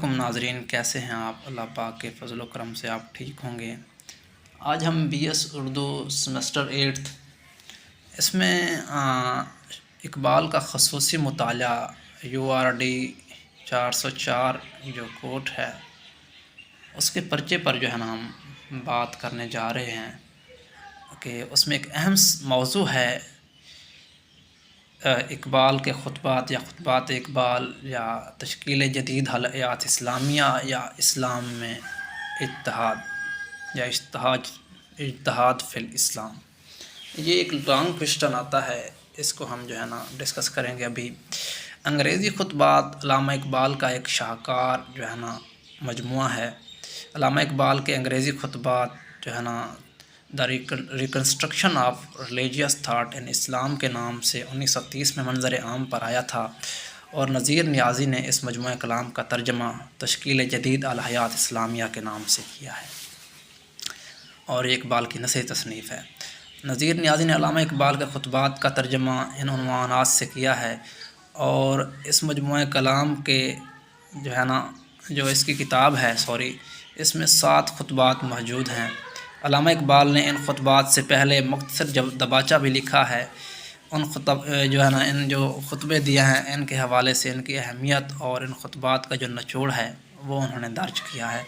علیکم ناظرین، کیسے ہیں آپ؟ اللہ پاک کے فضل و کرم سے آپ ٹھیک ہوں گے۔ آج ہم بی ایس اردو سیمسٹر 8 اس میں اقبال کا خصوصی مطالعہ URD 404 جو کوٹ ہے اس کے پرچے پر جو ہے نا ہم بات کرنے جا رہے ہیں کہ اس میں ایک اہم موضوع ہے اقبال کے خطبات یا خطبات اقبال یا تشکیل جدید حیات اسلامیہ یا اسلام میں اتحاد یا اجتہاد فی الاسلام۔ یہ ایک لانگ کوشچن آتا ہے، اس کو ہم جو ہے نا ڈسکس کریں گے ابھی۔ انگریزی خطبات علامہ اقبال کا ایک شاہکار جو ہے نا مجموعہ ہے۔ علامہ اقبال کے انگریزی خطبات جو ہے نا the reconstruction of religious thought in Islam کے نام سے 1930 میں منظر عام پر آیا تھا، اور نذیر نیازی نے اس مجموعہ کلام کا ترجمہ تشکیل جدید الحیات اسلامیہ کے نام سے کیا ہے، اور یہ اقبال کی نثری تصنیف ہے۔ نذیر نیازی نے علامہ اقبال کے خطبات کا ترجمہ ان عنوانات سے کیا ہے، اور اس مجموعہ کلام کے جو ہے نا جو اس کی کتاب ہے اس میں 7 خطبات موجود ہیں۔ علامہ اقبال نے ان خطبات سے پہلے مختصر دباچہ بھی لکھا ہے۔ ان جو خطبے دیا ہیں ان کے حوالے سے ان کی اہمیت اور ان خطبات کا جو نچوڑ ہے وہ انہوں نے درج کیا ہے۔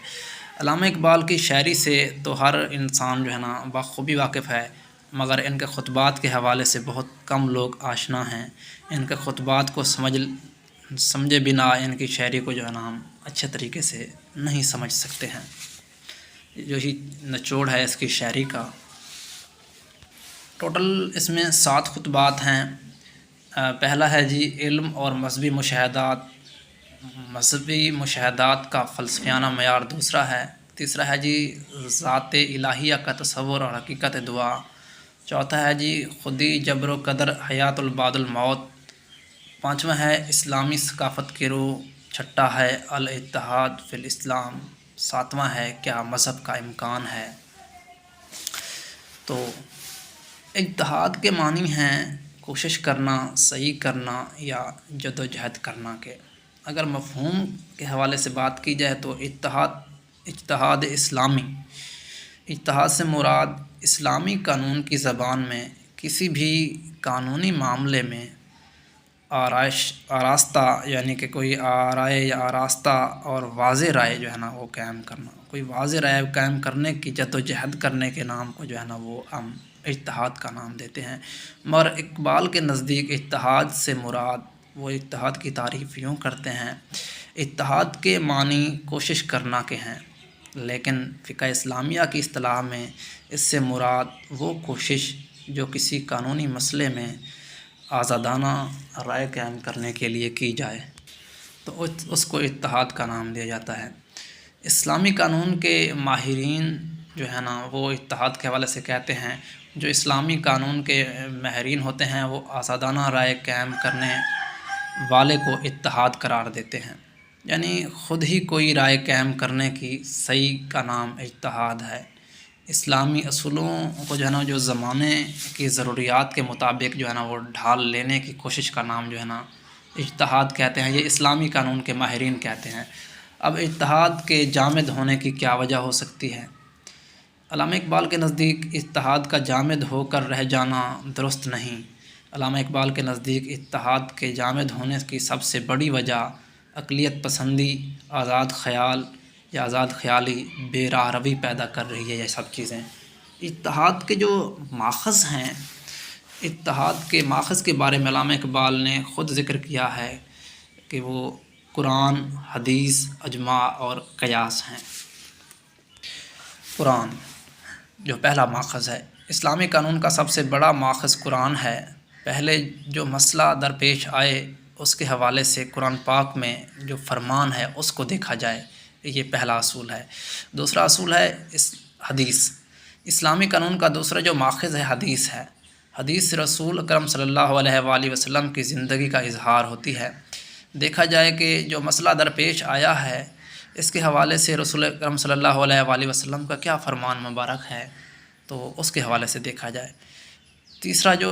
علامہ اقبال کی شاعری سے تو ہر انسان جو ہے نا بخوبی واقف ہے، مگر ان کے خطبات کے حوالے سے بہت کم لوگ آشنا ہیں۔ ان کے خطبات کو سمجھے بنا ان کی شاعری کو جو ہے نا ہم اچھے طریقے سے نہیں سمجھ سکتے ہیں۔ جو ہی نچوڑ ہے اس کی شاعری کا، ٹوٹل اس میں 7 خطبات ہیں۔ پہلا ہے جی علم اور مذہبی مشاہدات کا فلسفیانہ معیار۔ تیسرا ہے جی ذات الہیہ کا تصور اور حقیقت دعا۔ چوتھا ہے جی خودی جبر و قدر حیات بعد الموت۔ پانچواں ہے اسلامی ثقافت کی روح۔ چھٹا ہے الاتحاد فی الاسلام۔ ساتواں ہے کیا مذہب کا امکان ہے۔ تو اتحاد کے معنی ہیں کوشش کرنا، صحیح کرنا یا جدوجہد کرنا کے۔ اگر مفہوم کے حوالے سے بات کی جائے تو اتحاد اسلامی، اتحاد سے مراد اسلامی قانون کی زبان میں کسی بھی قانونی معاملے میں آراستہ یعنی کہ کوئی رائے یا آراستہ اور واضح رائے جو ہے نا وہ قائم کرنا، کوئی واضح رائے قائم کرنے کی جدوجہد کرنے کے نام کو جو ہے نا وہ ہم اتحاد کا نام دیتے ہیں۔ مگر اقبال کے نزدیک اتحاد سے مراد، وہ اتحاد کی تعریف یوں کرتے ہیں، اتحاد کے معنی کوشش کرنا کے ہیں، لیکن فقہ اسلامیہ کی اصطلاح میں اس سے مراد وہ کوشش جو کسی قانونی مسئلے میں آزادانہ رائے قائم کرنے کے لیے کی جائے تو اس کو اتحاد کا نام دیا جاتا ہے۔ اسلامی قانون کے ماہرین جو ہے نا وہ اتحاد کے حوالے سے کہتے ہیں، جو اسلامی قانون کے ماہرین ہوتے ہیں وہ آزادانہ رائے قائم کرنے والے کو اتحاد قرار دیتے ہیں، یعنی خود ہی کوئی رائے قائم کرنے کی صحیح کا نام اتحاد ہے۔ اسلامی اصولوں کو جو ہے نا جو زمانے کی ضروریات کے مطابق جو ہے نا وہ ڈھال لینے کی کوشش کا نام جو ہے نا اتحاد کہتے ہیں، یہ اسلامی قانون کے ماہرین کہتے ہیں۔ اب اتحاد کے جامد ہونے کی کیا وجہ ہو سکتی ہے؟ علامہ اقبال کے نزدیک اتحاد کا جامد ہو کر رہ جانا درست نہیں۔ علامہ اقبال کے نزدیک اتحاد کے جامد ہونے کی سب سے بڑی وجہ اقلیت پسندی، آزاد خیال یا آزاد خیالی بے راہ روی پیدا کر رہی ہے۔ یہ سب چیزیں اتحاد کے جو ماخذ ہیں، اتحاد کے ماخذ کے بارے میں علامہ اقبال نے خود ذکر کیا ہے کہ وہ قرآن، حدیث، اجماع اور قیاس ہیں۔ قرآن جو پہلا ماخذ ہے، اسلامی قانون کا سب سے بڑا ماخذ قرآن ہے۔ پہلے جو مسئلہ درپیش آئے اس کے حوالے سے قرآن پاک میں جو فرمان ہے اس کو دیکھا جائے، یہ پہلا اصول ہے۔ دوسرا اصول ہے حدیث۔ اسلامی قانون کا دوسرا جو ماخذ ہے حدیث ہے۔ حدیث سے رسول اکرم صلی اللہ علیہ وآلہ وسلم کی زندگی کا اظہار ہوتی ہے۔ دیکھا جائے کہ جو مسئلہ درپیش آیا ہے اس کے حوالے سے رسول اکرم صلی اللہ علیہ وآلہ وسلم کا کیا فرمان مبارک ہے، تو اس کے حوالے سے دیکھا جائے۔ تیسرا جو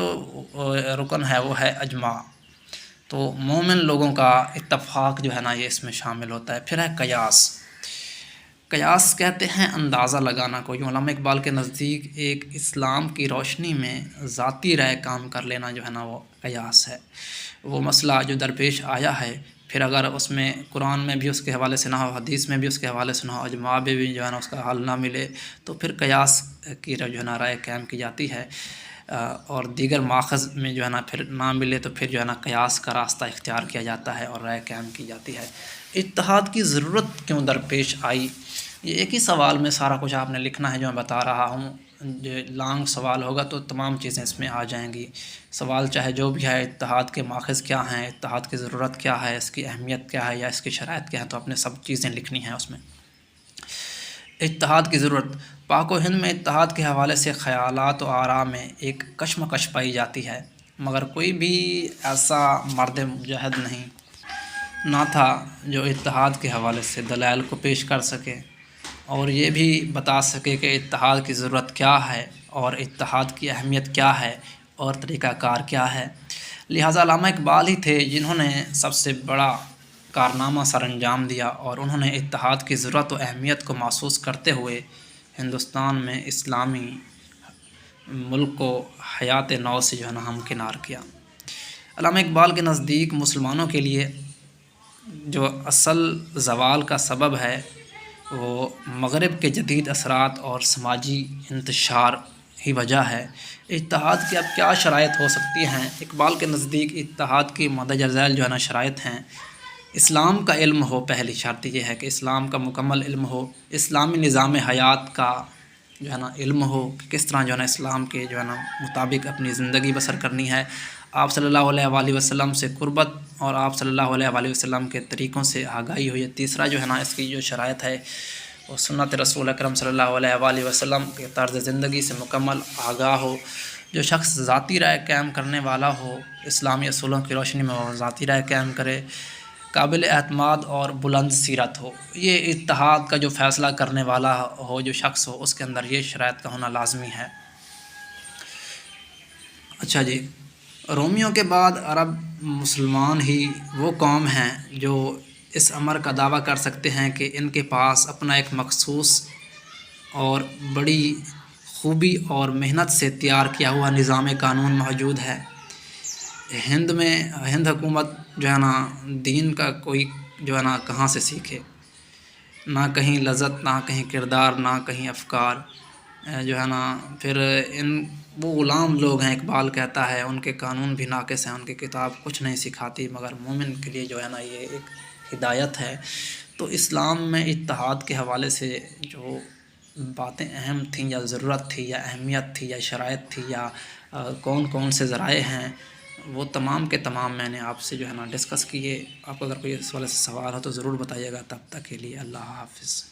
رکن ہے وہ ہے اجماع۔ تو مومن لوگوں کا اتفاق جو ہے نا یہ اس میں شامل ہوتا ہے۔ پھر ہے قیاس۔ قیاس کہتے ہیں اندازہ لگانا کو، یوں علامہ اقبال کے نزدیک ایک اسلام کی روشنی میں ذاتی رائے کام کر لینا جو ہے نا وہ قیاس ہے۔ وہ مسئلہ جو درپیش آیا ہے، پھر اگر اس میں قرآن میں بھی اس کے حوالے سے نہ ہو، حدیث میں بھی اس کے حوالے سے نہ ہو، اجماع میں بھی جو ہے نا اس کا حل نہ ملے، تو پھر قیاس کی جو ہے نا رائے قائم کی جاتی ہے، اور دیگر ماخذ میں جو ہے نا پھر نہ ملے تو پھر جو ہے نا قیاس کا راستہ اختیار کیا جاتا ہے اور رائے قائم کی جاتی ہے۔ اتحاد کی ضرورت کیوں درپیش آئی، یہ ایک ہی سوال میں سارا کچھ آپ نے لکھنا ہے جو میں بتا رہا ہوں۔ جو لانگ سوال ہوگا تو تمام چیزیں اس میں آ جائیں گی۔ سوال چاہے جو بھی ہے، اتحاد کے ماخذ کیا ہیں، اتحاد کی ضرورت کیا ہے، اس کی اہمیت کیا ہے یا اس کی شرائط کیا ہے، تو آپ نے سب چیزیں لکھنی ہیں اس میں۔ اتحاد کی ضرورت۔ پاک و ہند میں اتحاد کے حوالے سے خیالات و آراء میں ایک کشمکش پائی جاتی ہے، مگر کوئی بھی ایسا مرد مجاہد نہ تھا جو اتحاد کے حوالے سے دلائل کو پیش کر سکے اور یہ بھی بتا سکے کہ اتحاد کی ضرورت کیا ہے اور اتحاد کی اہمیت کیا ہے اور طریقہ کار کیا ہے۔ لہٰذا علامہ اقبال ہی تھے جنہوں نے سب سے بڑا کارنامہ سر انجام دیا، اور انہوں نے اتحاد کی ضرورت و اہمیت کو محسوس کرتے ہوئے ہندوستان میں اسلامی ملک کو حیات نو سے جو ہے نا ہمکنار کیا۔ علامہ اقبال کے نزدیک مسلمانوں کے لیے جو اصل زوال کا سبب ہے وہ مغرب کے جدید اثرات اور سماجی انتشار ہی وجہ ہے۔ اتحاد کی اب کیا شرائط ہو سکتی ہیں؟ اقبال کے نزدیک اتحاد کی مندرجہ ذیل جو ہے نا شرائط ہیں: اسلام کا علم ہو، پہلی شرط یہ ہے کہ اسلام کا مکمل علم ہو، اسلامی نظام حیات کا جو ہے نا علم ہو کہ کس طرح جو ہے نا اسلام کے جو ہے نا مطابق اپنی زندگی بسر کرنی ہے، آپ صلی اللہ علیہ وآلہ وسلم سے قربت اور آپ صلی اللہ علیہ وآلہ وسلم کے طریقوں سے آگاہی ہو۔ یہ تیسرا جو ہے نا اس کی جو شرائط ہے وہ سنت رسول اکرم صلی اللہ علیہ وآلہ وسلم کے طرز زندگی سے مکمل آگاہ ہو۔ جو شخص ذاتی رائے قائم کرنے والا ہو، اسلامی اصولوں کی روشنی میں وہ ذاتی رائے قائم کرے، قابل اعتماد اور بلند سیرت ہو۔ یہ اتحاد کا جو فیصلہ کرنے والا ہو، جو شخص ہو، اس کے اندر یہ شرائط کا ہونا لازمی ہے۔ اچھا جی، رومیوں کے بعد عرب مسلمان ہی وہ قوم ہیں جو اس امر کا دعویٰ کر سکتے ہیں کہ ان کے پاس اپنا ایک مخصوص اور بڑی خوبی اور محنت سے تیار کیا ہوا نظام قانون موجود ہے۔ ہند حکومت جو ہے نا دین کا کوئی جو ہے نا کہاں سے سیکھے، نہ کہیں لذت، نہ کہیں کردار، نہ کہیں افکار جو ہے نا۔ پھر وہ غلام لوگ ہیں، اقبال کہتا ہے ان کے قانون بھی ناقص ہیں، ان کی کتاب کچھ نہیں سکھاتی، مگر مومن کے لیے جو ہے نا یہ ایک ہدایت ہے۔ تو اسلام میں اتحاد کے حوالے سے جو باتیں اہم تھیں یا ضرورت تھی یا اہمیت تھی یا شرائط تھی یا کون کون سے ذرائع ہیں، وہ تمام کے تمام میں نے آپ سے جو ہے نا ڈسکس کیے۔ آپ کو اگر کوئی اس والے سے سوال ہو تو ضرور بتائیے گا۔ تب تک کے لیے اللہ حافظ۔